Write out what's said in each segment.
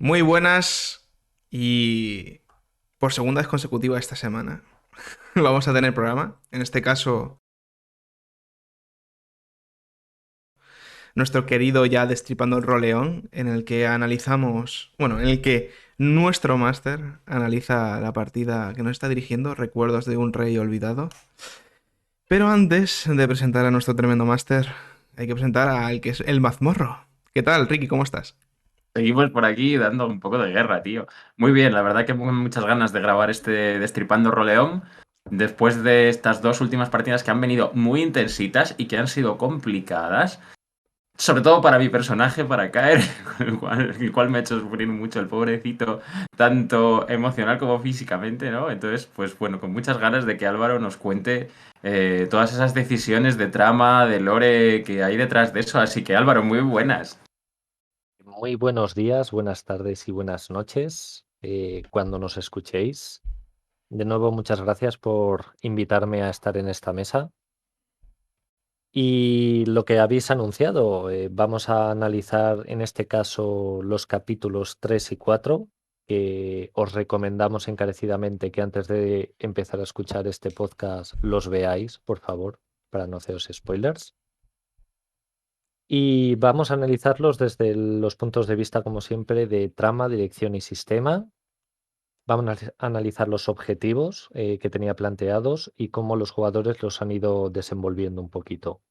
Muy buenas y por segunda vez consecutiva esta semana vamos a tener programa. En este caso, nuestro querido ya Destripando el Roleón, en el que analizamos, bueno, en el que nuestro máster analiza la partida que nos está dirigiendo, Recuerdos de un Rey Olvidado. Pero antes de presentar a nuestro tremendo máster, hay que presentar al que es el mazmorro. ¿Qué tal, Ricky? ¿Cómo estás? Seguimos por aquí dando un poco de guerra, tío. Muy bien, la verdad que tengo muchas ganas de grabar este Destripando Roleón después de estas dos últimas partidas que han venido muy intensitas y que han sido complicadas, sobre todo para mi personaje, para caer, el cual me ha hecho sufrir mucho el pobrecito, tanto emocional como físicamente, ¿no? Entonces, pues bueno, con muchas ganas de que Álvaro nos cuente todas esas decisiones de trama, de lore que hay detrás de eso. Así que Álvaro, muy buenas. Muy buenos días, buenas tardes y buenas noches, cuando nos escuchéis. De nuevo, muchas gracias por invitarme a estar en esta mesa. Y lo que habéis anunciado, vamos a analizar en este caso los capítulos 3 y 4, que os recomendamos encarecidamente que antes de empezar a escuchar este podcast los veáis, por favor, para no haceros spoilers. Y vamos a analizarlos desde los puntos de vista, como siempre, de trama, dirección y sistema. Vamos a analizar los objetivos que tenía planteados y cómo los jugadores los han ido desenvolviendo un poquito.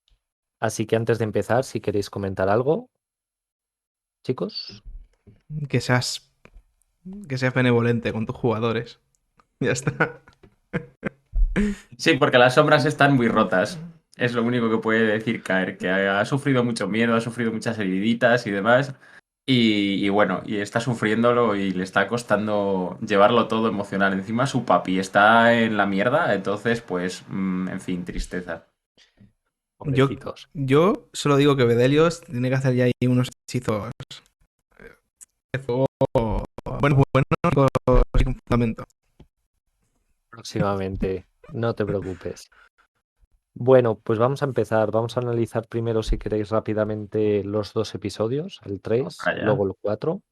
Así que antes de empezar, si queréis comentar algo, chicos. Que seas, que seas benevolente con tus jugadores. Ya está. Sí, porque las sombras están muy rotas. Es lo único que puede decir Caer, que ha sufrido mucho miedo, ha sufrido muchas heriditas y demás. Y bueno, y está sufriéndolo y le está costando llevarlo todo emocional. Encima su papi está en la mierda, entonces pues, en fin, tristeza. Yo, Pobrecitos. yo solo digo que Bedelios tiene que hacer ya ahí unos hechizos de fuego buenos, buenos, con fundamento. Próximamente, no te preocupes. Bueno, pues vamos a empezar. Vamos a analizar primero, si queréis, rápidamente los dos episodios, el Vamos 3, para allá. luego el 4.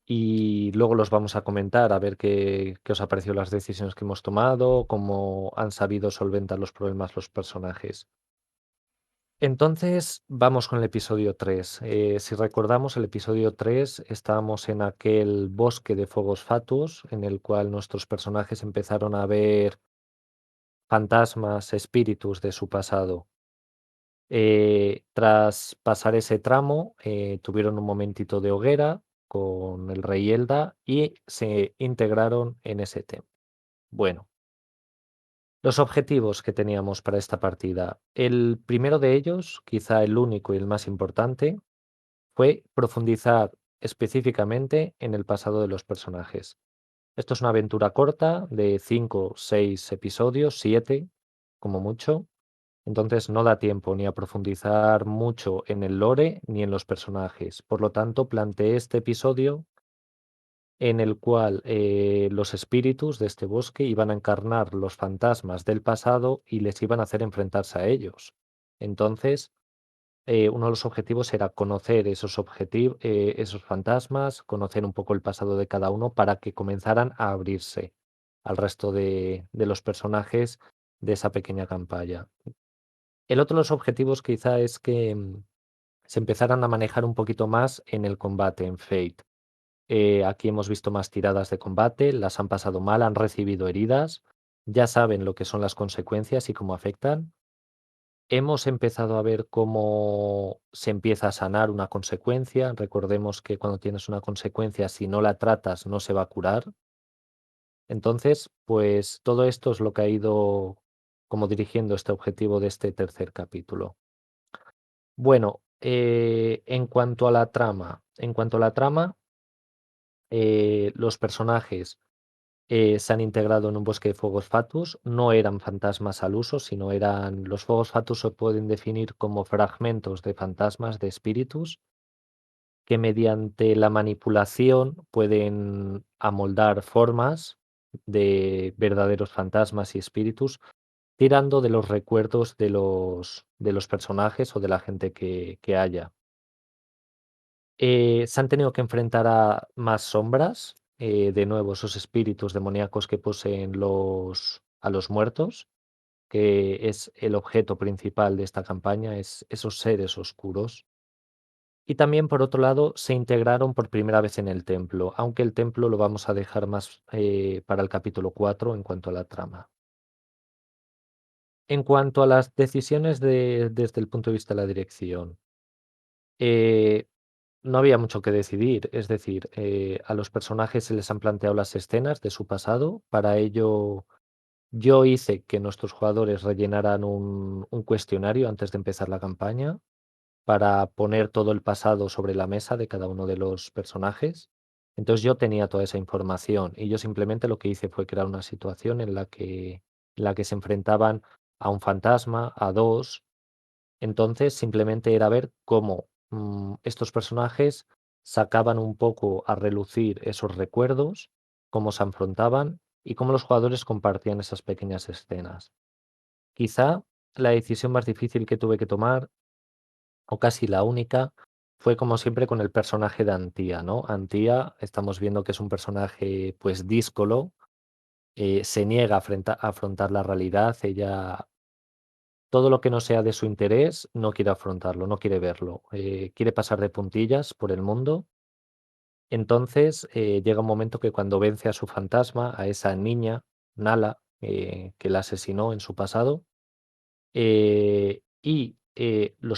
Y luego los vamos a comentar a ver qué os ha parecido las decisiones que hemos tomado, cómo han sabido solventar los problemas los personajes. Entonces, vamos con el episodio 3. Si recordamos, el episodio 3 estábamos en aquel bosque de fuegos fatuos en el cual nuestros personajes empezaron a ver fantasmas, espíritus de su pasado. Tras pasar ese tramo, tuvieron un momentito de hoguera con el rey Elda y se integraron en ese tema. Bueno, los objetivos que teníamos para esta partida. El primero de ellos, quizá el único y el más importante, fue profundizar específicamente en el pasado de los personajes. Esto es una aventura corta de 5, 6 episodios, 7 como mucho. Entonces no da tiempo ni a profundizar mucho en el lore ni en los personajes. Por lo tanto, planteé este episodio en el cual los espíritus de este bosque iban a encarnar los fantasmas del pasado y les iban a hacer enfrentarse a ellos. Entonces, uno de los objetivos era conocer esos fantasmas, conocer un poco el pasado de cada uno para que comenzaran a abrirse al resto de los personajes de esa pequeña campaña. El otro de los objetivos quizá es que se empezaran a manejar un poquito más en el combate, en Fate. Aquí hemos visto más tiradas de combate, las han pasado mal, han recibido heridas, ya saben lo que son las consecuencias y cómo afectan. Hemos empezado a ver cómo se empieza a sanar una consecuencia. Recordemos que cuando tienes una consecuencia, si no la tratas, no se va a curar. Entonces, pues todo esto es lo que ha ido como dirigiendo este objetivo de este tercer capítulo. Bueno, en cuanto a la trama, los personajes se han integrado en un bosque de fuegos fatuos. No eran fantasmas al uso, sino eran los fuegos fatuos se pueden definir como fragmentos de fantasmas, de espíritus, que mediante la manipulación pueden amoldar formas de verdaderos fantasmas y espíritus, tirando de los recuerdos de los personajes o de la gente que haya. Se han tenido que enfrentar a más sombras, de nuevo, esos espíritus demoníacos que poseen a los muertos, que es el objeto principal de esta campaña, es esos seres oscuros. Y también, por otro lado, se integraron por primera vez en el templo, aunque el templo lo vamos a dejar más para el capítulo 4 en cuanto a la trama. En cuanto a las decisiones desde el punto de vista de la dirección, eh, no había mucho que decidir, es decir, a los personajes se les han planteado las escenas de su pasado. Para ello, yo hice que nuestros jugadores rellenaran un cuestionario antes de empezar la campaña para poner todo el pasado sobre la mesa de cada uno de los personajes. Entonces yo tenía toda esa información y yo simplemente lo que hice fue crear una situación en la que se enfrentaban a un fantasma, a dos. Entonces simplemente era ver cómo estos personajes sacaban un poco a relucir esos recuerdos, cómo se afrontaban y cómo los jugadores compartían esas pequeñas escenas. Quizá la decisión más difícil que tuve que tomar, o casi la única, fue como siempre con el personaje de Antía, ¿no? Antía, estamos viendo que es un personaje pues díscolo, se niega a afrontar la realidad, ella todo lo que no sea de su interés no quiere afrontarlo, no quiere verlo, quiere pasar de puntillas por el mundo. Entonces, llega un momento que cuando vence a su fantasma, a esa niña, Nala, que la asesinó en su pasado, los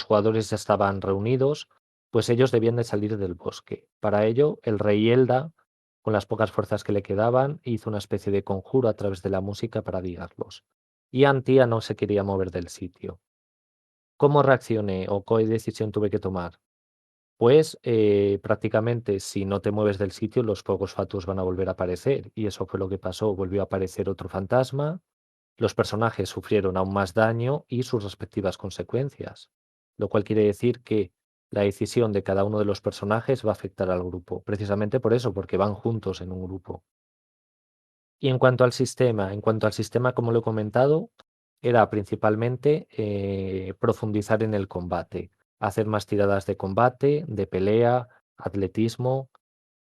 jugadores ya estaban reunidos, pues ellos debían de salir del bosque. Para ello, el rey Elda, con las pocas fuerzas que le quedaban, hizo una especie de conjuro a través de la música para guiarlos. Y Antía no se quería mover del sitio. ¿Cómo reaccioné o qué decisión tuve que tomar? Pues prácticamente si no te mueves del sitio, los fuegos fatuos van a volver a aparecer. Y eso fue lo que pasó. Volvió a aparecer otro fantasma, los personajes sufrieron aún más daño y sus respectivas consecuencias, lo cual quiere decir que la decisión de cada uno de los personajes va a afectar al grupo, precisamente por eso, porque van juntos en un grupo. Y en cuanto al sistema, como lo he comentado, era principalmente profundizar en el combate, hacer más tiradas de combate, de pelea, atletismo,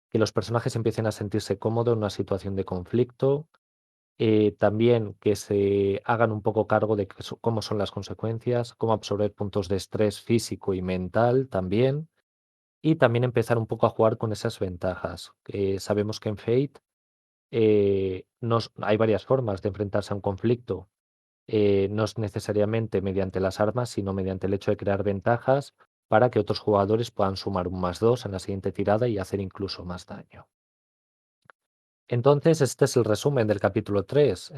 que los personajes empiecen a sentirse cómodos en una situación de conflicto, también que se hagan un poco cargo de cómo son las consecuencias, cómo absorber puntos de estrés físico y mental también, y también empezar un poco a jugar con esas ventajas. Sabemos que en Fate hay varias formas de enfrentarse a un conflicto. No es necesariamente mediante las armas, sino mediante el hecho de crear ventajas para que otros jugadores puedan sumar un +2 en la siguiente tirada y hacer incluso más daño. Entonces, este es el resumen del capítulo 3.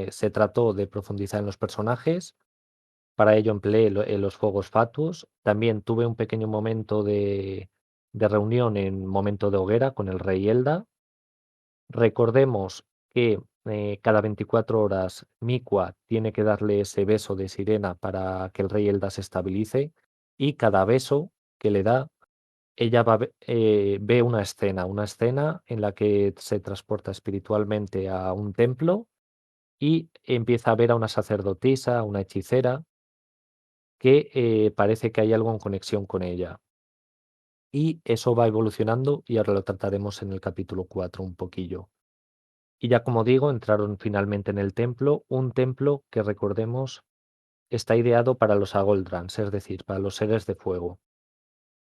Se trató de profundizar en los personajes, para ello empleé los fuegos fatuos. También tuve un pequeño momento de reunión en momento de hoguera con el rey Elda. Recordemos que cada 24 horas Mikua tiene que darle ese beso de sirena para que el rey Elda se estabilice y cada beso que le da ella ve una escena en la que se transporta espiritualmente a un templo y empieza a ver a una sacerdotisa, a una hechicera, que parece que hay algo en conexión con ella. Y eso va evolucionando y ahora lo trataremos en el capítulo 4 un poquillo. Y ya como digo, entraron finalmente en el templo, un templo que recordemos está ideado para los Agoldrans, es decir, para los seres de fuego.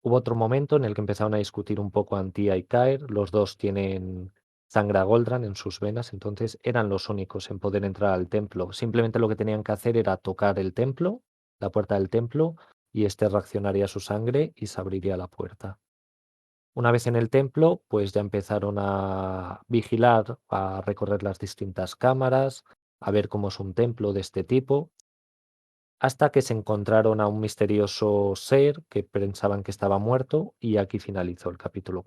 Hubo otro momento en el que empezaron a discutir un poco Antía y Caer. Los dos tienen sangre Goldran en sus venas, entonces eran los únicos en poder entrar al templo. Simplemente lo que tenían que hacer era tocar el templo, la puerta del templo, y este reaccionaría a su sangre y se abriría la puerta. Una vez en el templo, pues ya empezaron a vigilar, a recorrer las distintas cámaras, a ver cómo es un templo de este tipo, hasta que se encontraron a un misterioso ser que pensaban que estaba muerto y aquí finalizó el capítulo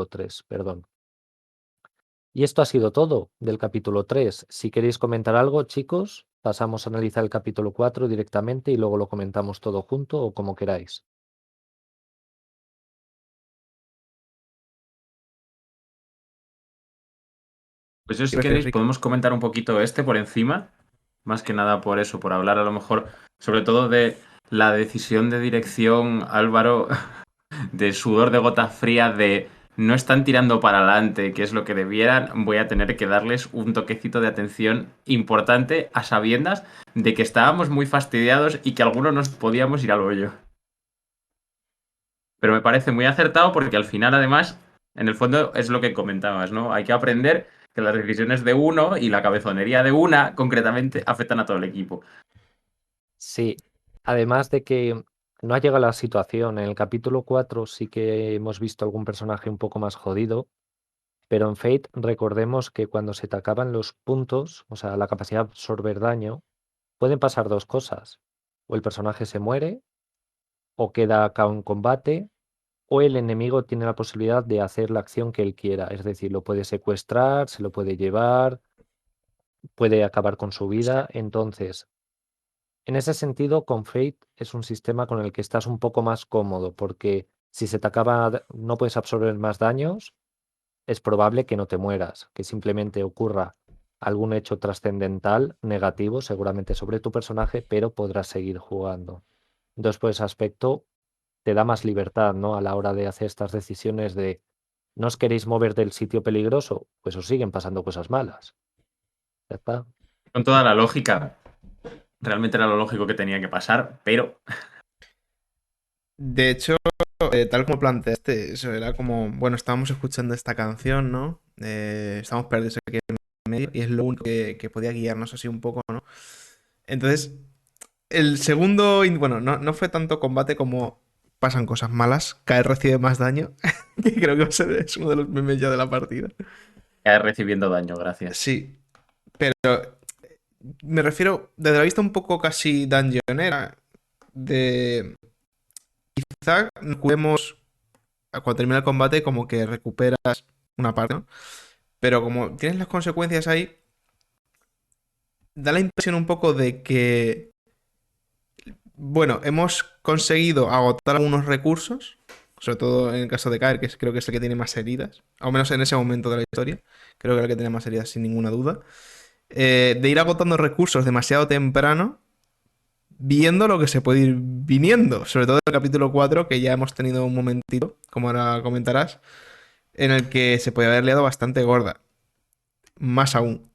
3, perdón. Y esto ha sido todo del capítulo 3. Si queréis comentar algo, chicos, pasamos a analizar el capítulo 4 directamente y luego lo comentamos todo junto o como queráis. Pues yo, si Gracias, queréis, Rick. podemos comentar un poquito este por encima, más que nada por eso, por hablar a lo mejor, sobre todo de la decisión de dirección, Álvaro, de sudor de gota fría, de no están tirando para adelante, que es lo que debieran, voy a tener que darles un toquecito de atención importante a sabiendas de que estábamos muy fastidiados y que algunos nos podíamos ir al hoyo. Pero me parece muy acertado porque al final, además, en el fondo es lo que comentabas, ¿no? Hay que aprender que las decisiones de uno y la cabezonería de una, concretamente, afectan a todo el equipo. Sí, además de que no ha llegado la situación. En el capítulo 4 sí que hemos visto algún personaje un poco más jodido, pero en Fate recordemos que cuando se te acaban los puntos, o sea, la capacidad de absorber daño, pueden pasar dos cosas. O el personaje se muere, o queda KO en combate, o el enemigo tiene la posibilidad de hacer la acción que él quiera. Es decir, lo puede secuestrar, se lo puede llevar, puede acabar con su vida. Entonces, en ese sentido, con Fate es un sistema con el que estás un poco más cómodo, porque si se te acaba, no puedes absorber más daños, es probable que no te mueras, que simplemente ocurra algún hecho trascendental negativo, seguramente sobre tu personaje, pero podrás seguir jugando. Entonces, por ese aspecto, te da más libertad, ¿no? A la hora de hacer estas decisiones de no os queréis mover del sitio peligroso, pues os siguen pasando cosas malas. Ya está. Con toda la lógica, realmente era lo lógico que tenía que pasar, pero De hecho, tal como planteaste, eso era como, bueno, estábamos escuchando esta canción, ¿no? Estamos perdidos aquí en medio y es lo único que podía guiarnos así un poco, ¿no? Entonces, el segundo, bueno, no fue tanto combate como pasan cosas malas, Caer recibe más daño, que creo que va a ser es uno de los memes ya de la partida. cae recibiendo daño, gracias. Sí, pero me refiero desde la vista un poco casi dungeonera, de quizá nos curemos cuando termina el combate como que recuperas una parte, ¿no? Pero como tienes las consecuencias ahí, da la impresión un poco de que, bueno, hemos conseguido agotar algunos recursos, sobre todo en el caso de Kaer, que creo que es el que tiene más heridas, al menos en ese momento de la historia, creo que es el que tiene más heridas sin ninguna duda, de ir agotando recursos demasiado temprano, viendo lo que se puede ir viniendo, sobre todo en el capítulo 4 que ya hemos tenido un momentito, como ahora comentarás, en el que se puede haber liado bastante gorda. Más aún,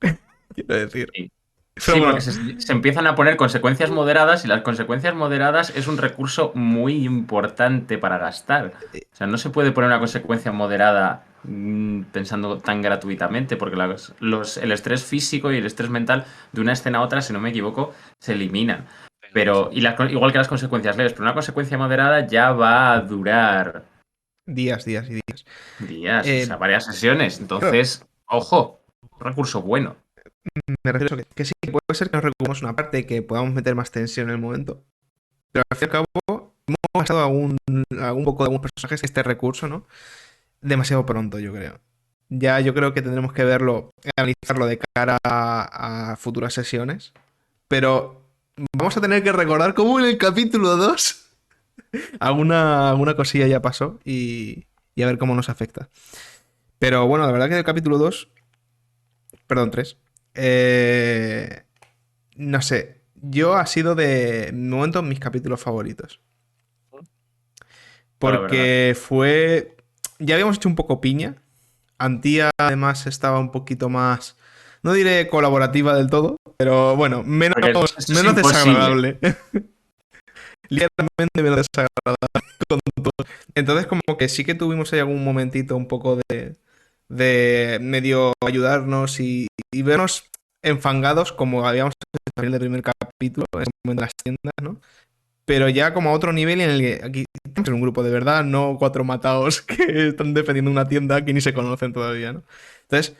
quiero decir. Sí. Pero Sí, porque bueno, se empiezan a poner consecuencias moderadas y las consecuencias moderadas es un recurso muy importante para gastar. O sea, no se puede poner una consecuencia moderada pensando tan gratuitamente, porque el estrés físico y el estrés mental de una escena a otra, si no me equivoco, se eliminan. Pero, igual que las consecuencias leves, pero una consecuencia moderada ya va a durar días, días y días. días, o sea, Eh, varias sesiones. claro, Entonces, ojo, un recurso bueno. me refiero a que sí, puede ser que nos recuperemos una parte que podamos meter más tensión en el momento. Pero al fin y al cabo, hemos gastado algún poco de algunos personajes este recurso, ¿no? Demasiado pronto, yo creo. Ya yo creo que tendremos que verlo, analizarlo de cara a futuras sesiones. Pero vamos a tener que recordar cómo en el capítulo 2 alguna cosilla ya pasó y a ver cómo nos afecta. Pero bueno, la verdad que en el capítulo 2, perdón, 3, no sé, yo ha sido de momento mis capítulos favoritos. Toda la verdad. Porque fue... Ya habíamos hecho un poco piña. Antía además estaba un poquito más... No diré colaborativa del todo, pero bueno, Porque eso es menos imposible. desagradable. Ligeramente menos desagradable con todo. Entonces como que sí que tuvimos ahí algún momentito un poco de medio ayudarnos y vernos enfangados como habíamos hecho en el primer capítulo, en ese momento de las tiendas, ¿no? Pero ya como a otro nivel en el que aquí estamos en un grupo de verdad, no cuatro mataos que están defendiendo una tienda que ni se conocen todavía, ¿no? Entonces,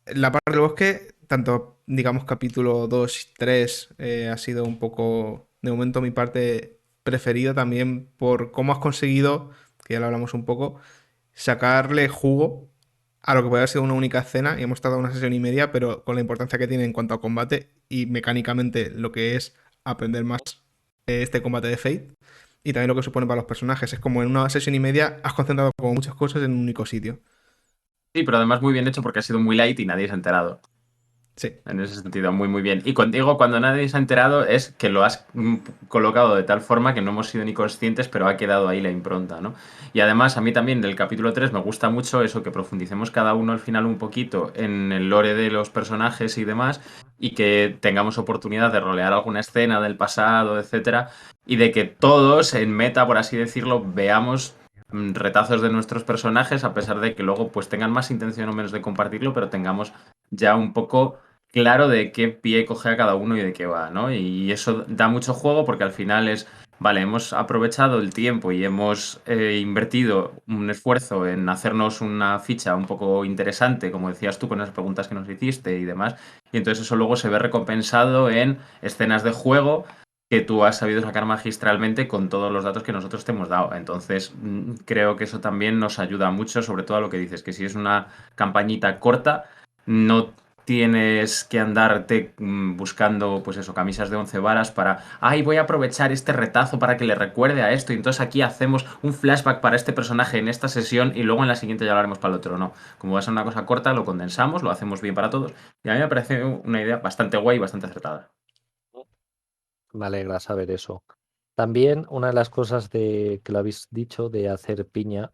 la parte del bosque, tanto, digamos, capítulo 2 y 3, ha sido un poco, de momento, mi parte preferida también por cómo has conseguido, que ya lo hablamos un poco, sacarle jugo a lo que puede haber sido una única escena y hemos estado una sesión y media, pero con la importancia que tiene en cuanto a combate y mecánicamente lo que es aprender más este combate de Fate y también lo que supone para los personajes. Es como en una sesión y media has concentrado como muchas cosas en un único sitio. Sí, pero además muy bien hecho porque ha sido muy light y nadie se ha enterado. Sí. En ese sentido, muy, muy bien. Y contigo, cuando nadie se ha enterado, es que lo has colocado de tal forma que no hemos sido ni conscientes, pero ha quedado ahí la impronta, ¿no? Y además, a mí también del capítulo 3 me gusta mucho eso, que profundicemos cada uno al final un poquito en el lore de los personajes y demás, y que tengamos oportunidad de rolear alguna escena del pasado, etcétera, y de que todos, en meta, por así decirlo, veamos retazos de nuestros personajes, a pesar de que luego pues tengan más intención o menos de compartirlo, pero tengamos ya un poco claro de qué pie coge a cada uno y de qué va, ¿no? Y eso da mucho juego porque al final es, vale, hemos aprovechado el tiempo y hemos invertido un esfuerzo en hacernos una ficha un poco interesante, como decías tú, con las preguntas que nos hiciste y demás, y entonces eso luego se ve recompensado en escenas de juego que tú has sabido sacar magistralmente con todos los datos que nosotros te hemos dado. Entonces, creo que eso también nos ayuda mucho, sobre todo a lo que dices, que si es una campañita corta, no tienes que andarte buscando, pues eso, camisas de 11 varas para, ay, voy a aprovechar este retazo para que le recuerde a esto, y entonces aquí hacemos un flashback para este personaje en esta sesión y luego en la siguiente ya lo haremos para el otro, no. Como va a ser una cosa corta, lo condensamos, lo hacemos bien para todos, y a mí me parece una idea bastante guay y bastante acertada. Me alegra saber eso. También una de las cosas que lo habéis dicho de hacer piña,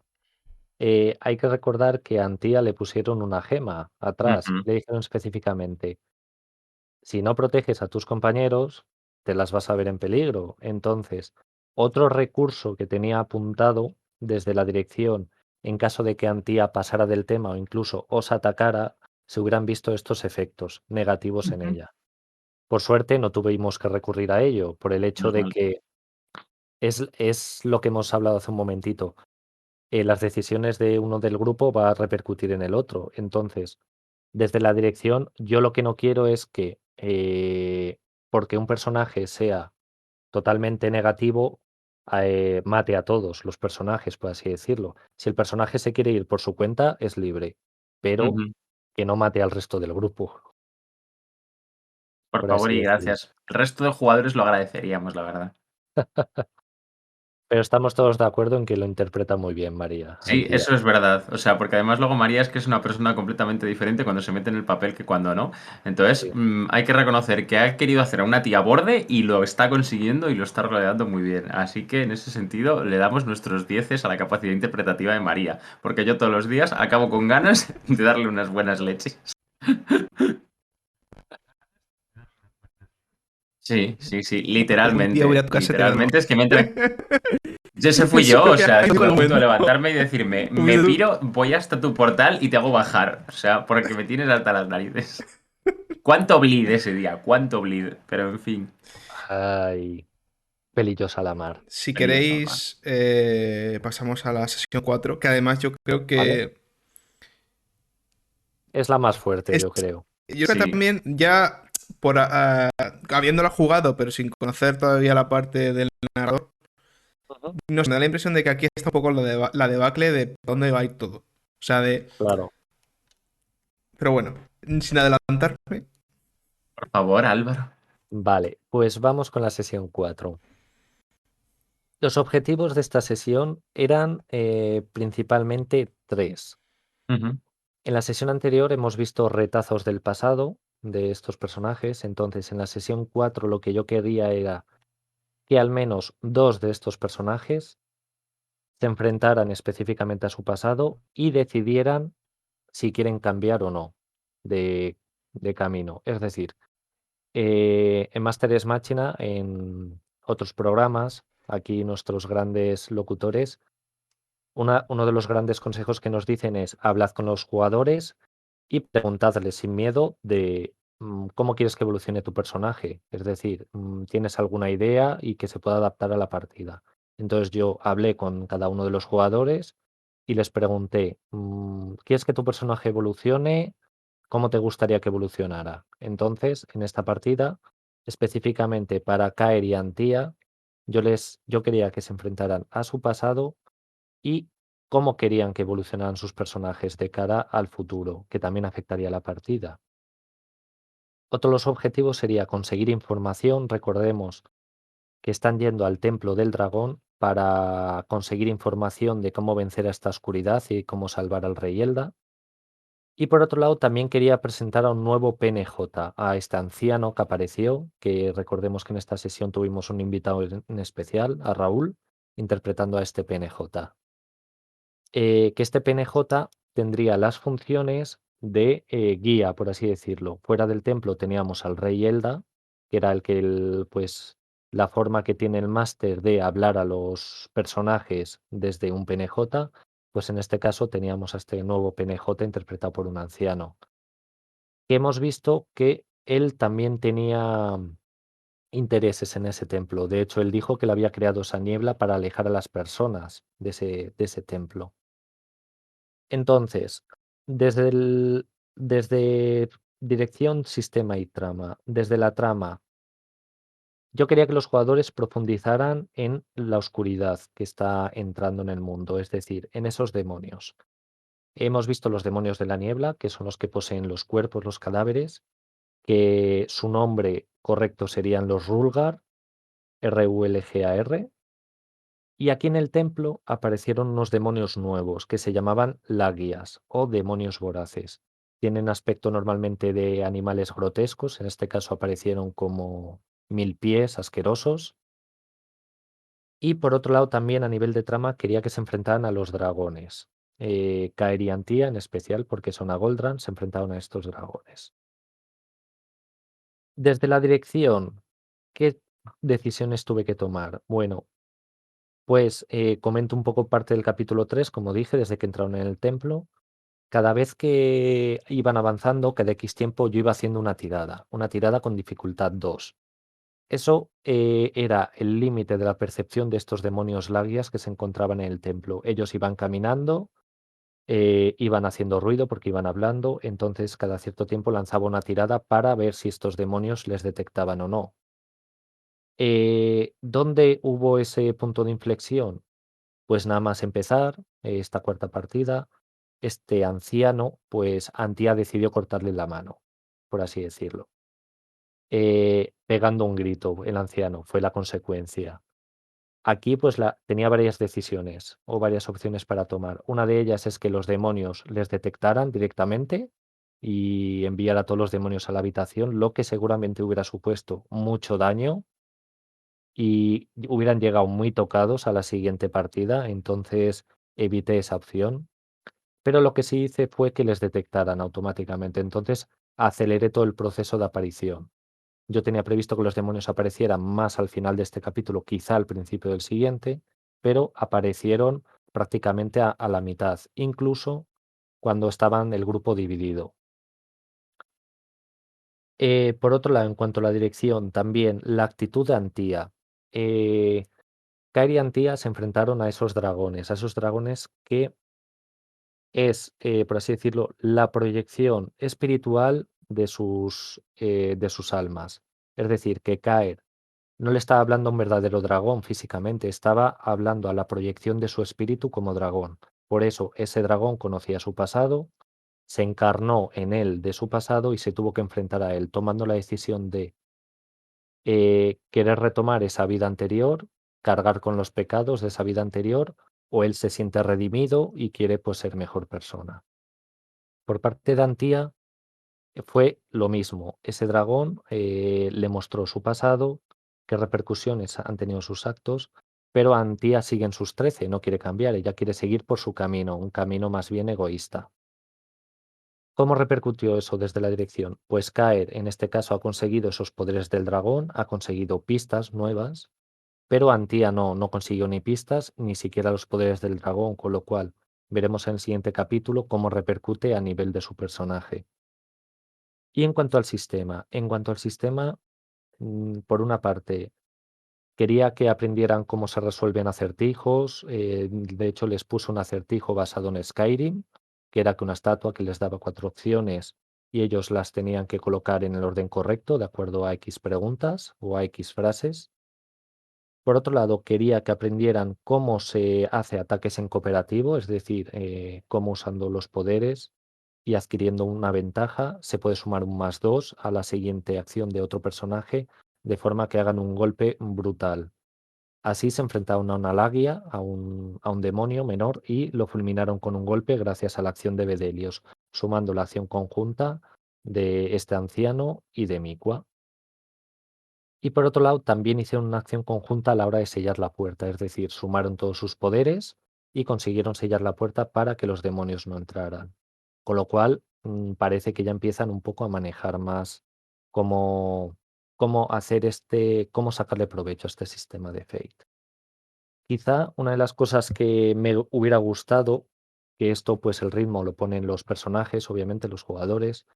hay que recordar que a Antía le pusieron una gema atrás. Ujú, Le dijeron específicamente, si no proteges a tus compañeros, te las vas a ver en peligro. Entonces, otro recurso que tenía apuntado desde la dirección, en caso de que Antía pasara del tema o incluso os atacara, se hubieran visto estos efectos negativos en ujú, ella. Por suerte no tuvimos que recurrir a ello, por el hecho de ujú, que es lo que hemos hablado hace un momentito. Las decisiones de uno del grupo va a repercutir en el otro. Entonces, desde la dirección, yo lo que no quiero es que, porque un personaje sea totalmente negativo, mate a todos los personajes, por así decirlo. Si el personaje se quiere ir por su cuenta, es libre, pero ujú. que no mate al resto del grupo, Por por favor así y decirlo. gracias. El resto de jugadores lo agradeceríamos, la verdad. Pero estamos todos de acuerdo en que lo interpreta muy bien María, Sí, Antía. eso es verdad. O sea, porque además luego María es que es una persona completamente diferente cuando se mete en el papel que cuando no. Entonces, Sí. hay que reconocer que ha querido hacer a una tía borde y lo está consiguiendo y lo está rodeando muy bien. Así que en ese sentido le damos nuestros dieces a la capacidad interpretativa de María. Porque yo todos los días acabo con ganas de darle unas buenas leches. Sí, sí, sí, Algún día voy a literalmente. tu casa y te voy a dar Literalmente es que me entra. Ese fui Eso yo, o que sea, hay estuve todo a el punto de mundo. levantarme y decirme, me Hubiese tú. piro, voy hasta tu portal y te hago bajar. O sea, porque me tienes hasta las narices. ¿Cuánto bleed ese día? ¿Cuánto bleed? Pero en fin, Ay, pelillos a la mar. Si feliz normal. queréis, pasamos a la sesión 4 que además yo creo ¿Vale? que Es la más fuerte, es, yo creo. yo creo que Sí. también ya habiéndola jugado, pero sin conocer todavía la parte del narrador, Ujú. nos da la impresión de que aquí está un poco la debacle de dónde va a ir todo. O sea, Claro. pero bueno, sin adelantarme, Por favor, Álvaro. Vale, pues vamos con la sesión 4. Los objetivos de esta sesión eran principalmente tres. Ujú, En la sesión anterior hemos visto retazos del pasado de estos personajes, entonces en la sesión 4 lo que yo quería era que al menos dos de estos personajes se enfrentaran específicamente a su pasado y decidieran si quieren cambiar o no de, de camino. Es decir, en Master Machina, en otros programas, aquí nuestros grandes locutores, uno de los grandes consejos que nos dicen es hablad con los jugadores y preguntadles sin miedo de cómo quieres que evolucione tu personaje. Es decir, tienes alguna idea y que se pueda adaptar a la partida. Entonces yo hablé con cada uno de los jugadores y les pregunté, ¿quieres que tu personaje evolucione? ¿Cómo te gustaría que evolucionara? Entonces, en esta partida, específicamente para Kaer y Antía, yo quería que se enfrentaran a su pasado y cómo querían que evolucionaran sus personajes de cara al futuro, que también afectaría a la partida. Otro de los objetivos sería conseguir información. Recordemos que están yendo al Templo del Dragón para conseguir información de cómo vencer a esta oscuridad y cómo salvar al rey Elda. Y por otro lado, también quería presentar a un nuevo PNJ, a este anciano que apareció, que recordemos que en esta sesión tuvimos un invitado en especial, a Raúl, interpretando a este PNJ. Que este PNJ tendría las funciones de guía, por así decirlo. Fuera del templo teníamos al rey Elda, que era pues, la forma que tiene el máster de hablar a los personajes desde un PNJ, pues en este caso teníamos a este nuevo PNJ interpretado por un anciano, que hemos visto que él también tenía intereses en ese templo. De hecho, él dijo que le había creado esa niebla para alejar a las personas de ese templo. Entonces, desde dirección, sistema y trama. Desde la trama, yo quería que los jugadores profundizaran en la oscuridad que está entrando en el mundo, es decir, en esos demonios. Hemos visto los demonios de la niebla, que son los que poseen los cuerpos, los cadáveres, que su nombre correcto serían los Rulgar, Rulgar. Y aquí en el templo aparecieron unos demonios nuevos que se llamaban Lagias o demonios voraces. Tienen aspecto normalmente de animales grotescos, en este caso aparecieron como 1000 pies asquerosos. Y por otro lado también a nivel de trama quería que se enfrentaran a los dragones. Kaer y Antía en especial, porque son a Goldran, se enfrentaron a estos dragones. Desde la dirección, ¿qué decisiones tuve que tomar? Bueno, pues comento un poco parte del capítulo 3, como dije, desde que entraron en el templo. Cada vez que iban avanzando, cada X tiempo, yo iba haciendo una tirada con dificultad 2. Eso era el límite de la percepción de estos demonios lagias que se encontraban en el templo. Ellos iban caminando, iban haciendo ruido porque iban hablando, entonces cada cierto tiempo lanzaba una tirada para ver si estos demonios les detectaban o no. ¿Dónde hubo ese punto de inflexión? Pues nada más empezar esta cuarta partida, este anciano, pues Antía decidió cortarle la mano, por así decirlo. Pegando un grito, el anciano, fue la consecuencia. Aquí pues tenía varias decisiones o varias opciones para tomar. Una de ellas es que los demonios les detectaran directamente y enviar a todos los demonios a la habitación, lo que seguramente hubiera supuesto mucho daño y hubieran llegado muy tocados a la siguiente partida, entonces evité esa opción. Pero lo que sí hice fue que les detectaran automáticamente, entonces aceleré todo el proceso de aparición. Yo tenía previsto que los demonios aparecieran más al final de este capítulo, quizá al principio del siguiente, pero aparecieron prácticamente a la mitad, incluso cuando estaban el grupo dividido. Por otro lado, en cuanto a la dirección, también la actitud de Antía. Kairi y Antía se enfrentaron a esos dragones que es, por así decirlo, la proyección espiritual de sus almas. Es decir, que Caer no le estaba hablando a un verdadero dragón físicamente, estaba hablando a la proyección de su espíritu como dragón. Por eso ese dragón conocía su pasado, se encarnó en él de su pasado y se tuvo que enfrentar a él, tomando la decisión de querer retomar esa vida anterior, cargar con los pecados de esa vida anterior, o él se siente redimido y quiere pues ser mejor persona. Por parte de Antía fue lo mismo. Ese dragón le mostró su pasado, qué repercusiones han tenido sus actos, pero Antía sigue en sus 13, no quiere cambiar, ella quiere seguir por su camino, un camino más bien egoísta. ¿Cómo repercutió eso desde la dirección? Pues Caer, en este caso, ha conseguido esos poderes del dragón, ha conseguido pistas nuevas, pero Antía no consiguió ni pistas, ni siquiera los poderes del dragón, con lo cual veremos en el siguiente capítulo cómo repercute a nivel de su personaje. Y en cuanto al sistema, por una parte, quería que aprendieran cómo se resuelven acertijos. De hecho, les puso un acertijo basado en Skyrim, que era que una estatua que les daba 4 opciones y ellos las tenían que colocar en el orden correcto, de acuerdo a X preguntas o a X frases. Por otro lado, quería que aprendieran cómo se hace ataques en cooperativo, es decir, cómo usando los poderes y adquiriendo una ventaja se puede sumar un +2 a la siguiente acción de otro personaje, de forma que hagan un golpe brutal. Así se enfrentaron a una lagia, a un demonio menor, y lo fulminaron con un golpe gracias a la acción de Bedelios. sumando la acción conjunta de este anciano y de Mikua. Y por otro lado, también hicieron una acción conjunta a la hora de sellar la puerta, es decir, sumaron todos sus poderes y consiguieron sellar la puerta para que los demonios no entraran. Con lo cual, parece que ya empiezan un poco a manejar más cómo, cómo sacarle provecho a este sistema de Fate. Quizá una de las cosas que me hubiera gustado, que esto pues el ritmo lo ponen los personajes, obviamente los jugadores,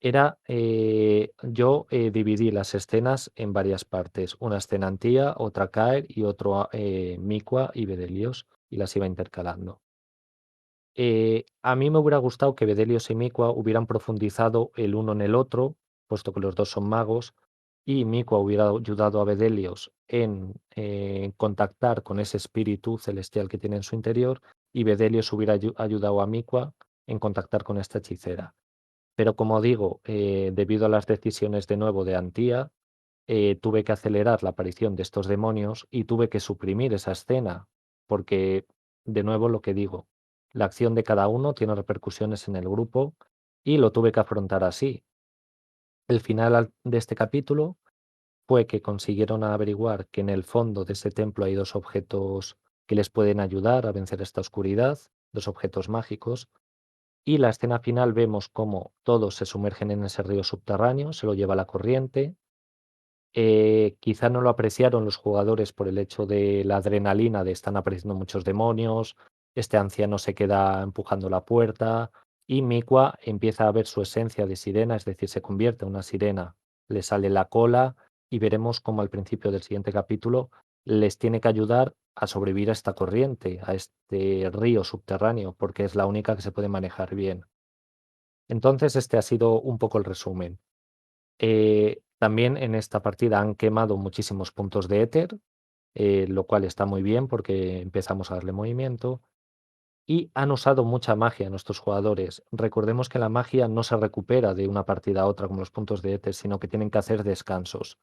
era, yo dividí las escenas en varias partes, una escena Antía, otra Caer y otro Mikua y Bedelios, y las iba intercalando. A mí me hubiera gustado que Bedelios y Mikua hubieran profundizado el uno en el otro, puesto que los dos son magos, y Mikua hubiera ayudado a Bedelios en contactar con ese espíritu celestial que tiene en su interior, y Bedelios hubiera ayudado a Mikua en contactar con esta hechicera. Pero como digo, debido a las decisiones de nuevo de Antía, tuve que acelerar la aparición de estos demonios y tuve que suprimir esa escena, porque, de nuevo, lo que digo, la acción de cada uno tiene repercusiones en el grupo y lo tuve que afrontar así. El final de este capítulo fue que consiguieron averiguar que en el fondo de ese templo hay dos objetos que les pueden ayudar a vencer esta oscuridad, dos objetos mágicos, y la escena final vemos cómo todos se sumergen en ese río subterráneo, se lo lleva la corriente. Quizá no lo apreciaron los jugadores por el hecho de la adrenalina de están apareciendo muchos demonios, este anciano se queda empujando la puerta y Mikua empieza a ver su esencia de sirena, es decir, se convierte en una sirena, le sale la cola y veremos cómo al principio del siguiente capítulo les tiene que ayudar a sobrevivir a esta corriente, a este río subterráneo, porque es la única que se puede manejar bien. Entonces, este ha sido un poco el resumen. También en esta partida han quemado muchísimos puntos de éter, lo cual está muy bien porque empezamos a darle movimiento. Y han usado mucha magia nuestros jugadores. Recordemos que la magia no se recupera de una partida a otra como los puntos de éter, sino que tienen que hacer descansos.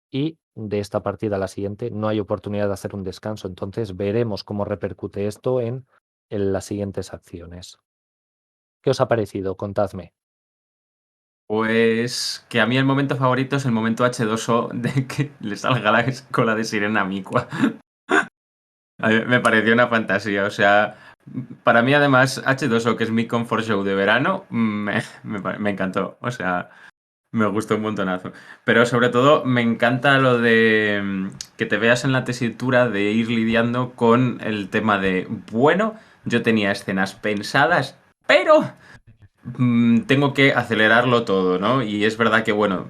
Y de esta partida a la siguiente no hay oportunidad de hacer un descanso. Entonces veremos cómo repercute esto en las siguientes acciones. ¿Qué os ha parecido? Contadme. Pues que a mí el momento favorito es el momento H2O de que le salga la cola de sirena a Mikua. A mí me pareció una fantasía, o sea, para mí además H2O, que es mi comfort show de verano, me encantó, o sea, me gustó un montonazo. Pero sobre todo me encanta lo de que te veas en la tesitura de ir lidiando con el tema de, bueno, yo tenía escenas pensadas, pero tengo que acelerarlo todo, ¿no? Y es verdad que, bueno,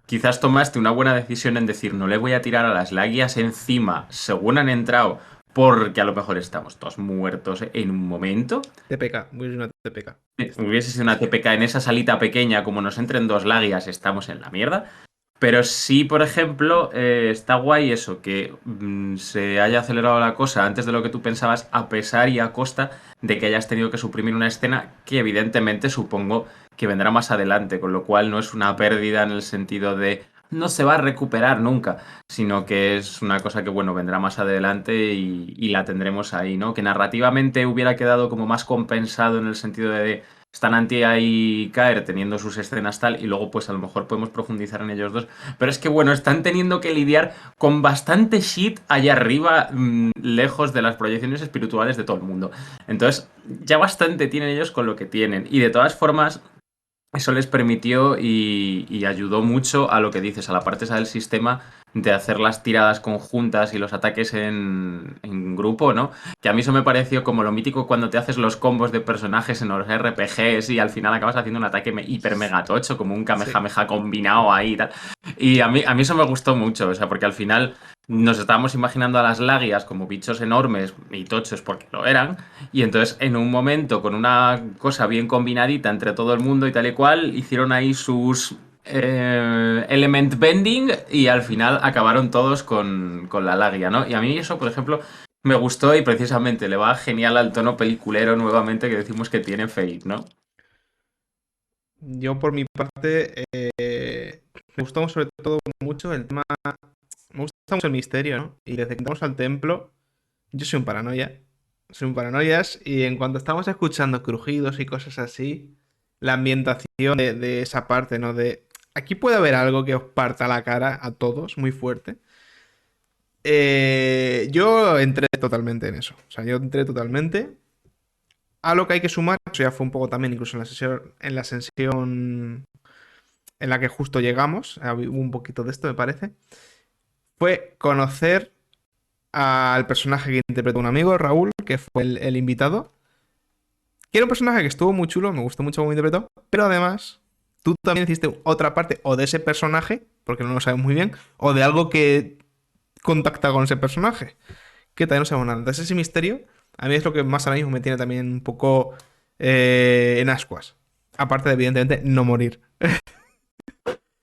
quizás tomaste una buena decisión en decir, no le voy a tirar a las laguias encima según han entrado, porque a lo mejor estamos todos muertos en un momento. TPK, muy una TPK. Hubiese sido una TPK en esa salita pequeña, como nos entren dos laguias, estamos en la mierda. Pero sí, por ejemplo, está guay eso, que se haya acelerado la cosa antes de lo que tú pensabas, a pesar y a costa de que hayas tenido que suprimir una escena que evidentemente supongo que vendrá más adelante, con lo cual no es una pérdida en el sentido de no se va a recuperar nunca, sino que es una cosa que, bueno, vendrá más adelante y la tendremos ahí, ¿no? Que narrativamente hubiera quedado como más compensado en el sentido de están Antia y Caer teniendo sus escenas tal, y luego pues a lo mejor podemos profundizar en ellos dos. Pero es que bueno, están teniendo que lidiar con bastante shit allá arriba, lejos de las proyecciones espirituales de todo el mundo. Entonces, ya bastante tienen ellos con lo que tienen. Y de todas formas, eso les permitió y ayudó mucho a lo que dices, a la parte esa del sistema de hacer las tiradas conjuntas y los ataques en grupo, ¿no? Que a mí eso me pareció como lo mítico cuando te haces los combos de personajes en los RPGs y al final acabas haciendo un ataque hiper mega tocho, como un Kamehameha combinado ahí y tal. Y a mí eso me gustó mucho, o sea, porque al final nos estábamos imaginando a las lagias como bichos enormes y tochos porque lo eran, y entonces en un momento con una cosa bien combinadita entre todo el mundo y tal y cual, hicieron ahí sus element bending y al final acabaron todos con la lagia, ¿no? Y a mí eso, por ejemplo, me gustó y precisamente le va genial al tono peliculero nuevamente que decimos que tiene Fate, ¿no? Yo por mi parte me gustó sobre todo mucho el tema, me gusta mucho el misterio, ¿no? Y desde que entramos al templo, yo soy un paranoia Son paranoias. Y en cuanto estamos escuchando crujidos y cosas así, la ambientación de esa parte, ¿no? De aquí puede haber algo que os parta la cara a todos, muy fuerte. Yo entré totalmente en eso. O sea, yo entré totalmente. A lo que hay que sumar, eso ya fue un poco también, incluso en la sesión en la que justo llegamos, hubo un poquito de esto, me parece, fue conocer al personaje que interpretó un amigo, Raúl, que fue el invitado, que era un personaje que estuvo muy chulo, me gustó mucho cómo interpretó, pero además tú también hiciste otra parte o de ese personaje, porque no lo sabes muy bien, o de algo que contacta con ese personaje, que también no sabemos nada. Entonces ese misterio a mí es lo que más ahora mismo me tiene también un poco en ascuas. Aparte de, evidentemente, no morir.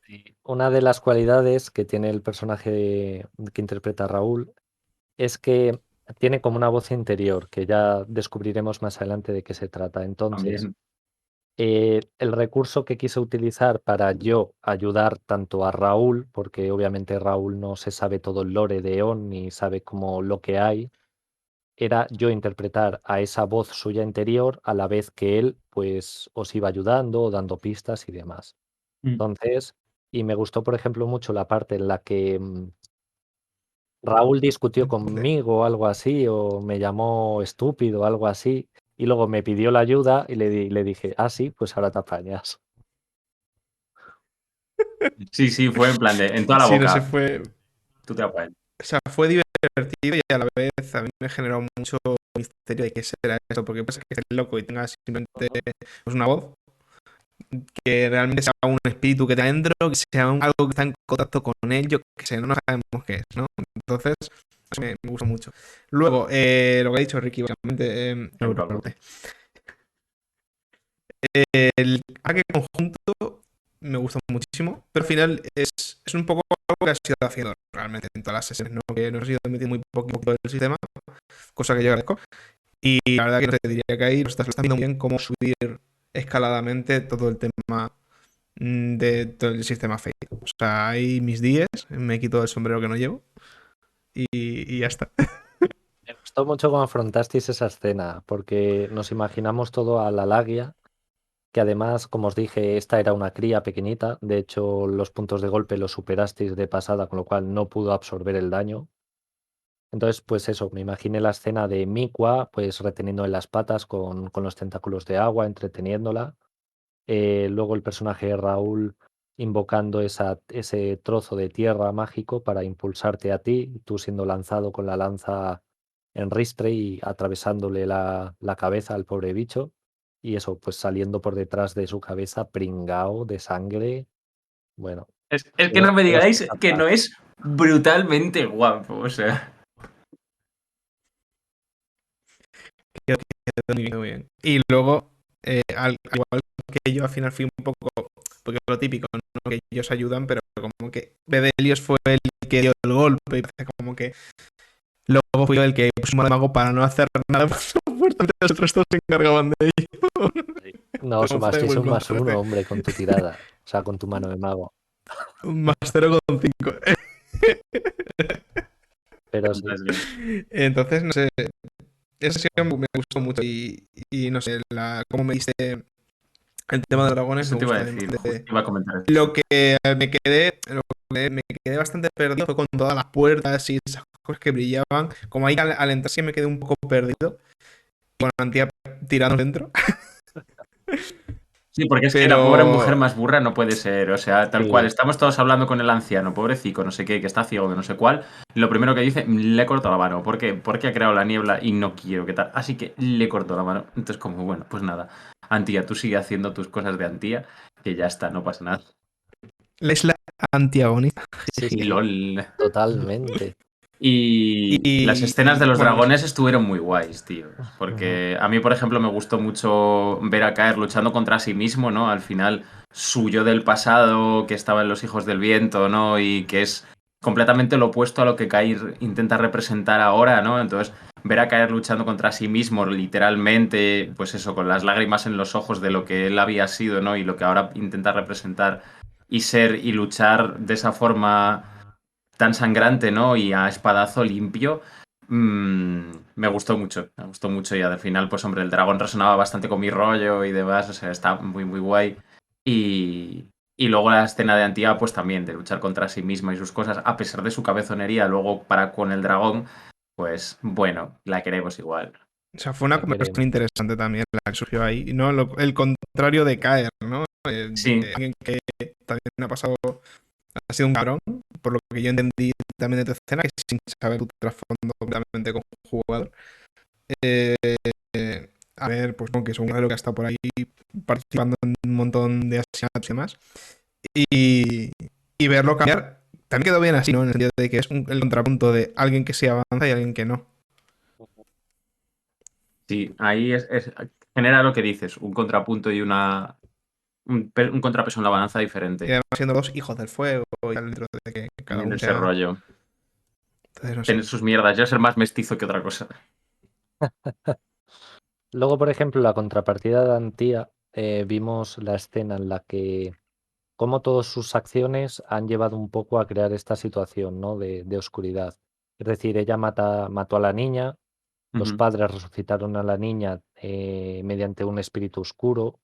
Sí. Una de las cualidades que tiene el personaje que interpreta Raúl es que tiene como una voz interior, que ya descubriremos más adelante de qué se trata. Entonces, También. el recurso que quise utilizar para yo ayudar tanto a Raúl, porque obviamente Raúl no se sabe todo el lore de E.ON ni sabe como lo que hay, era yo interpretar a esa voz suya interior a la vez que él pues os iba ayudando, dando pistas y demás. Mm. Entonces, y me gustó, por ejemplo, mucho la parte en la que Raúl discutió conmigo o algo así, o me llamó estúpido o algo así, y luego me pidió la ayuda y le dije, ah, sí, pues ahora te apañas. Sí, sí, fue en plan de, en toda la Sí, no se boca, fue. tú te apañas. O sea, fue divertido y a la vez a mí me generó mucho misterio de qué será esto, porque pasa que es loco y tenga simplemente pues, una voz, que realmente sea un espíritu que está dentro, que sea algo que está en contacto con él, yo que sé, no sabemos qué es, ¿no? Entonces, eso me gusta mucho. Luego, lo que ha dicho Ricky, básicamente, Qué no, bravo. el ataque conjunto me gustó muchísimo, pero al final es un poco algo que ha sido haciendo realmente en todas las sesiones, ¿no? Que nos ha ido metiendo muy poquito del sistema, cosa que yo agradezco. Y la verdad que no sé, diría que ahí lo estás viendo muy bien cómo subir escaladamente todo el tema de todo el sistema Fate. O sea, hay mis 10, me quito el sombrero que no llevo y ya está. Me gustó mucho cómo afrontasteis esa escena, porque nos imaginamos todo a la Lagia, que además, como os dije, esta era una cría pequeñita, de hecho los puntos de golpe los superasteis de pasada, con lo cual no pudo absorber el daño. Entonces, pues eso, me imaginé la escena de Mikua, pues reteniendo en las patas con los tentáculos de agua, entreteniéndola. Luego el personaje de Raúl invocando ese trozo de tierra mágico para impulsarte a ti, tú siendo lanzado con la lanza en ristre y atravesándole la cabeza al pobre bicho. Y eso, pues saliendo por detrás de su cabeza, pringao de sangre. Bueno, Es que quedó, no me quedó digáis que espectacular. no es brutalmente guapo, o sea. Quedó muy bien, muy bien. Y luego, al igual que yo, al final fui un poco, porque es lo típico, ¿no? Que ellos ayudan, pero como que Bedelios fue el que dio el golpe y parece como que luego fui yo el que puso un mago para no hacer nada, pues supuestamente los otros dos se encargaban de ello. Sí. No, Como fue sumasteis muy un plan más uno, 13. hombre, con tu tirada. O sea, con tu mano de mago. Un más 0,5. Pero sí. Entonces, no sé, esa sesión me gustó mucho y no sé, cómo me diste el tema de dragones Eso me te iba gustó a también decir, justo bastante. iba a comentar Lo eso. que me quedé bastante perdido fue con todas las puertas y esas cosas que brillaban. Como ahí al entrar sí me quedé un poco perdido. Con Antía tirando dentro. Sí, porque es que la pobre mujer Pero más burra no puede ser, o sea, tal cual. Sí. Estamos todos hablando con el anciano, pobrecito, no sé qué, que está ciego, que no sé cuál. Y lo primero que dice, le corto la mano. ¿Por qué? Porque ha creado la niebla y no quiero que tal. Así que le corto la mano. Entonces, como, bueno, pues nada. Antía, tú sigue haciendo tus cosas de Antía, que ya está, no pasa nada. la isla antiagónica. Sí, Y sí, lol. totalmente. Y las escenas de Y los bueno, no sé. dragones estuvieron muy guays, tío. Ujú. Porque a mí, por ejemplo, me gustó mucho ver a Caer luchando contra sí mismo, ¿no? Al final, su yo del pasado, que estaba en los Hijos del Viento, ¿no? Y que es completamente lo opuesto a lo que Caer intenta representar ahora, ¿no? Entonces, ver a Caer luchando contra sí mismo, literalmente, pues eso, con las lágrimas en los ojos de lo que él había sido, ¿no? Y lo que ahora intenta representar y ser y luchar de esa forma tan sangrante, ¿no? Y a espadazo limpio, Me gustó mucho, me gustó mucho y al final, pues hombre, el dragón resonaba bastante con mi rollo y demás, o sea, está muy, muy guay. Y luego la escena de Antía, pues también, de luchar contra sí misma y sus cosas, a pesar de su cabezonería, luego para con el dragón, pues bueno, la queremos igual. O sea, fue una La conversación queremos. interesante también la que surgió ahí, ¿no? El contrario de caer, ¿no? Sí, De alguien que también ha pasado, ha sido un cabrón, por lo que yo entendí también de tu escena, que sin saber tu trasfondo completamente como jugador. Eh, a ver, pues como que es un guerrero que ha estado por ahí participando en un montón de asesinatos y demás. Y, y verlo cambiar también quedó bien así, ¿no? En el sentido de que es el contrapunto de alguien que sí avanza y alguien que no. sí, ahí genera lo que dices, un contrapunto y un contrapeso en la balanza Y diferente además siendo dos hijos del fuego y tal, dentro de que cada de uno ese sea. rollo. Entonces, no sé. Tener sus mierdas, yo ser más mestizo que otra cosa. Luego, por ejemplo, la contrapartida de Antía, vimos la escena en la que cómo todas sus acciones han llevado un poco a crear esta situación, ¿no? de oscuridad. Es decir, ella mató a la niña, los Ujú. padres resucitaron a la niña mediante un espíritu oscuro.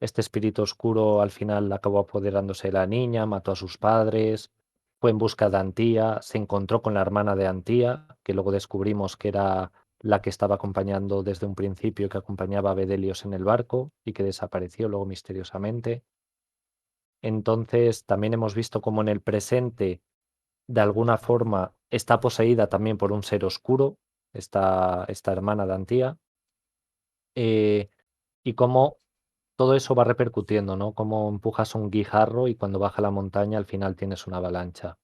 Este espíritu oscuro al final acabó apoderándose de la niña, mató a sus padres, fue en busca de Antía, se encontró con la hermana de Antía, que luego descubrimos que era la que estaba acompañando desde un principio, que acompañaba a Bedelios en el barco y que desapareció luego misteriosamente. Entonces también hemos visto cómo en el presente, de alguna forma, está poseída también por un ser oscuro, esta hermana de Antía, eh, y cómo todo eso va repercutiendo, ¿no? Cómo empujas un guijarro y cuando baja la montaña al final tienes una avalancha.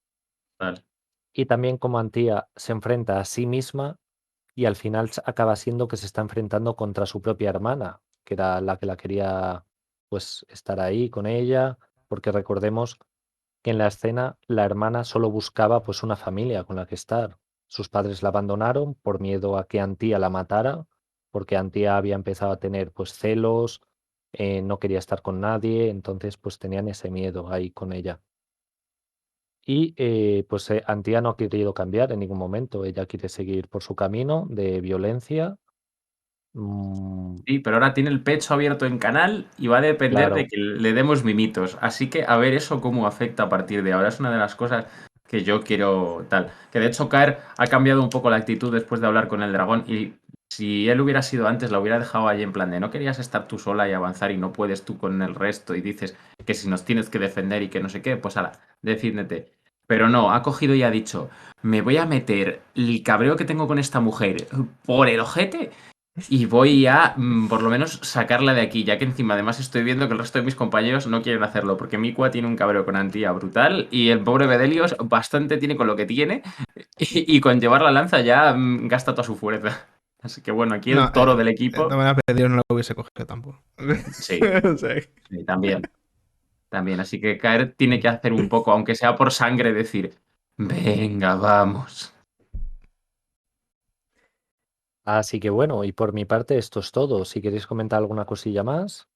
Vale. Y también cómo Antía se enfrenta a sí misma y al final acaba siendo que se está enfrentando contra su propia hermana, que era la que la quería pues estar ahí con ella, porque recordemos que en la escena la hermana solo buscaba pues una familia con la que estar. Sus padres la abandonaron por miedo a que Antía la matara, porque Antía había empezado a tener pues celos, no quería estar con nadie, entonces pues tenían ese miedo ahí con ella. Y pues Antía no ha querido cambiar en ningún momento, ella quiere seguir por su camino de violencia. mm, Sí, pero ahora tiene el pecho abierto en canal y va a depender de claro, que le demos mimitos. Así que a ver eso cómo afecta a partir de ahora. Es una de las cosas que yo quiero tal. Que de hecho Caer ha cambiado un poco la actitud después de hablar con el dragón y si él hubiera sido antes, la hubiera dejado ahí en plan de no querías estar tú sola y avanzar y no puedes tú con el resto y dices que si nos tienes que defender y que no sé qué, pues ala, decídete. Pero no, ha cogido y ha dicho, me voy a meter el cabreo que tengo con esta mujer por el ojete y voy a, por lo menos, sacarla de aquí, ya que encima además estoy viendo que el resto de mis compañeros no quieren hacerlo, porque Mikua tiene un cabreo con Antía brutal y el pobre Bedelios bastante tiene con lo que tiene y con llevar la lanza ya gasta toda su fuerza. Así que bueno, aquí No, el toro del no equipo, me la pedido, no la hubiese cogido tampoco. sí, O sea, sí, también, también. Así que Caer tiene que hacer un poco, aunque sea por sangre, decir, venga, vamos. así que bueno, y por mi parte esto es todo. Si queréis comentar alguna cosilla más.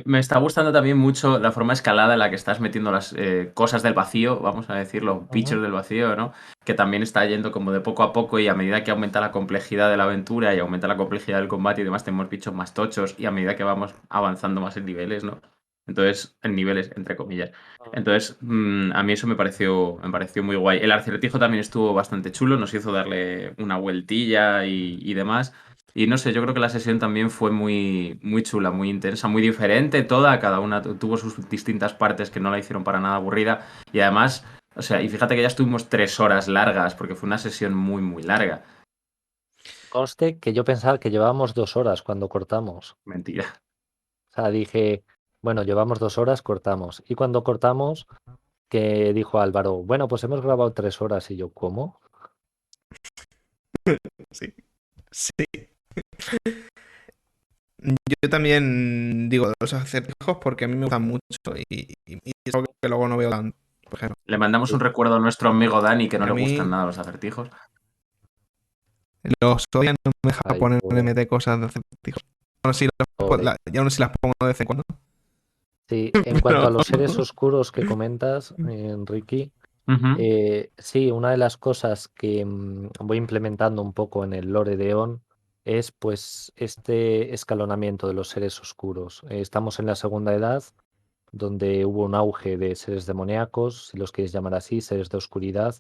Me está gustando también mucho la forma escalada en la que estás metiendo las cosas del vacío, vamos a decir, los Ujú. bichos del vacío, ¿no? Que también está yendo como de poco a poco y a medida que aumenta la complejidad de la aventura y aumenta la complejidad del combate y demás, tenemos bichos más tochos y a medida que vamos avanzando más en niveles, ¿no? Entonces, en niveles, entre comillas. Entonces, a mí eso me pareció muy guay. El acertijo también estuvo bastante chulo, nos hizo darle una vueltilla y demás. Y no sé, yo creo que la sesión también fue muy, muy chula, muy intensa, muy diferente toda, cada una tuvo sus distintas partes que no la hicieron para nada aburrida. Y además, o sea, y fíjate que ya estuvimos 3 horas largas, porque fue una sesión muy, muy larga. Conste que yo pensaba que llevábamos 2 horas cuando cortamos. Mentira. O sea, dije, bueno, llevamos 2 horas, cortamos. Y cuando cortamos, que dijo Álvaro, bueno, pues hemos grabado 3 horas. Y yo, ¿cómo? sí, sí. Yo también digo los acertijos porque a mí me gustan mucho y es algo que luego no veo tanto. Por ejemplo, Le mandamos un recuerdo a nuestro amigo Dani que no a le gustan mí nada los acertijos. los Sodia no me deja Ay, poner pobre. MT cosas de acertijos. Aún así Pobre. ya no sé si las pongo de vez en cuando. Sí, en cuanto Pero a los seres oscuros que comentas, Enrique, Ujú. Sí, una de las cosas que voy implementando un poco en el lore de On es pues este escalonamiento de los seres oscuros. Estamos en la segunda edad, donde hubo un auge de seres demoníacos, si los queréis llamar así, seres de oscuridad.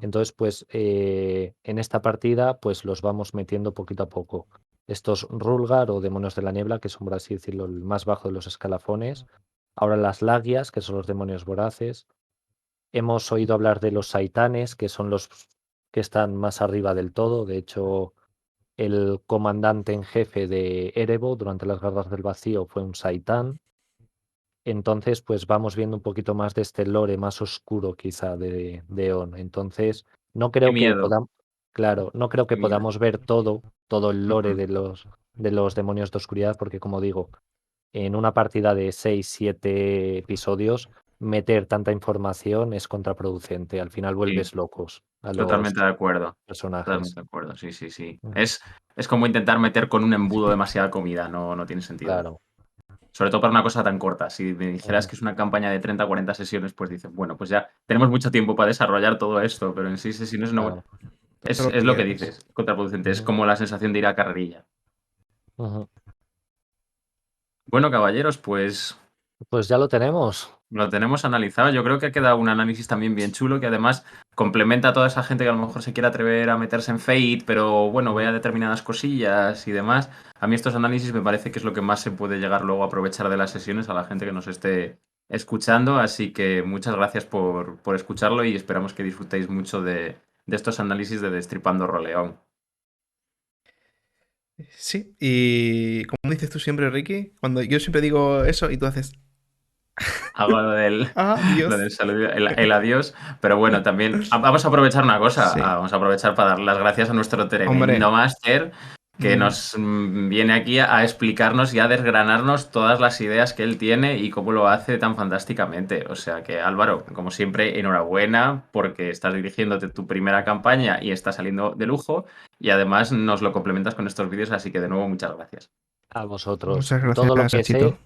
Entonces, pues en esta partida, pues los vamos metiendo poquito a poco. Estos Rulgar o demonios de la niebla, que son, por así decirlo, el más bajo de los escalafones. Ahora las Lagias, que son los demonios voraces. Hemos oído hablar de los Saitanes, que son los que están más arriba del todo. De hecho, el comandante en jefe de Erebo durante las Guerras del Vacío fue un Saitán. Entonces, pues vamos viendo un poquito más de este lore más oscuro quizá de On. Entonces, no Qué creo que miedo, podamos, claro, no creo qué que miedo. podamos ver todo el lore Ujú. de los demonios de oscuridad, porque como digo, en una partida de 6 7 episodios, meter tanta información es contraproducente. Al final Sí, vuelves locos a los totalmente de acuerdo. personajes. Totalmente de acuerdo, sí, sí, sí. Ujú. Es como intentar meter con un embudo demasiada comida, no tiene sentido. Claro. Sobre todo para una cosa tan corta. Si me dijeras Ujú. que es una campaña de 30 o 40 sesiones, pues dices, bueno, pues ya tenemos mucho tiempo para desarrollar todo esto, pero en 6 sesiones no. Claro. Todo lo Es que lo que quieras. dices, contraproducente. Es Ujú. como la sensación de ir a carrerilla. Ujú. Bueno, caballeros, pues Pues ya lo tenemos. lo tenemos analizado. Yo creo que ha quedado un análisis también bien chulo que además complementa a toda esa gente que a lo mejor se quiere atrever a meterse en Fate, pero bueno, vea Ujú. determinadas cosillas y demás. A mí estos análisis me parece que es lo que más se puede llegar luego a aprovechar de las sesiones a la gente que nos esté escuchando. Así que muchas gracias por escucharlo y esperamos que disfrutéis mucho de estos análisis de Destripando Roleón. Sí, y como dices tú siempre, Ricky, cuando yo siempre digo eso y tú haces, Hago lo del, ah, lo Dios. del saludo, el adiós, pero bueno, también vamos a aprovechar una cosa, Sí, vamos a aprovechar para dar las gracias a nuestro tremendo hombre. máster que mm, nos viene aquí a explicarnos y a desgranarnos todas las ideas que él tiene y cómo lo hace tan fantásticamente. O sea que Álvaro, como siempre, enhorabuena porque estás dirigiéndote tu primera campaña y está saliendo de lujo y además nos lo complementas con estos vídeos, así que de nuevo muchas gracias. A vosotros. Muchas gracias, Nachito.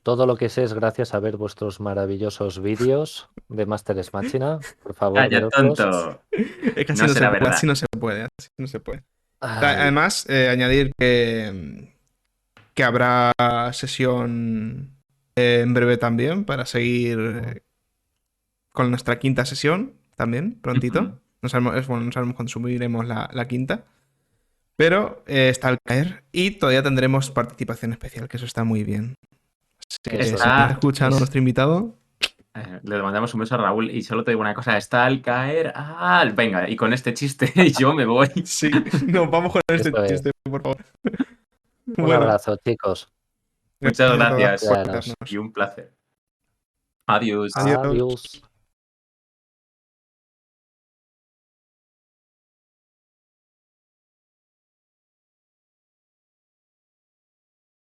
Todo lo que sé es gracias a ver vuestros maravillosos vídeos de Master Machina. Por favor, Calla, veroslos. tonto. Es que así No no se será puede, verdad. así no se puede, así no se puede. Ay, Además, añadir que habrá sesión en breve también para seguir con nuestra quinta sesión también, Ujú. prontito. No sabemos, bueno, no sabemos cuándo subiremos la quinta. Pero está al caer y todavía tendremos participación especial, que eso está muy bien. Así que eso si es estás Está, bueno. escuchando a nuestro invitado, le mandamos un beso a Raúl y solo te digo una cosa, está al caer. Venga, y con este chiste yo me voy. sí, nos vamos con este Eso es. chiste, por favor. Un Bueno, abrazo, chicos. Muchas gracias a todos por gracias Buenos. y vernos. un placer. Adiós. Adiós. Adiós.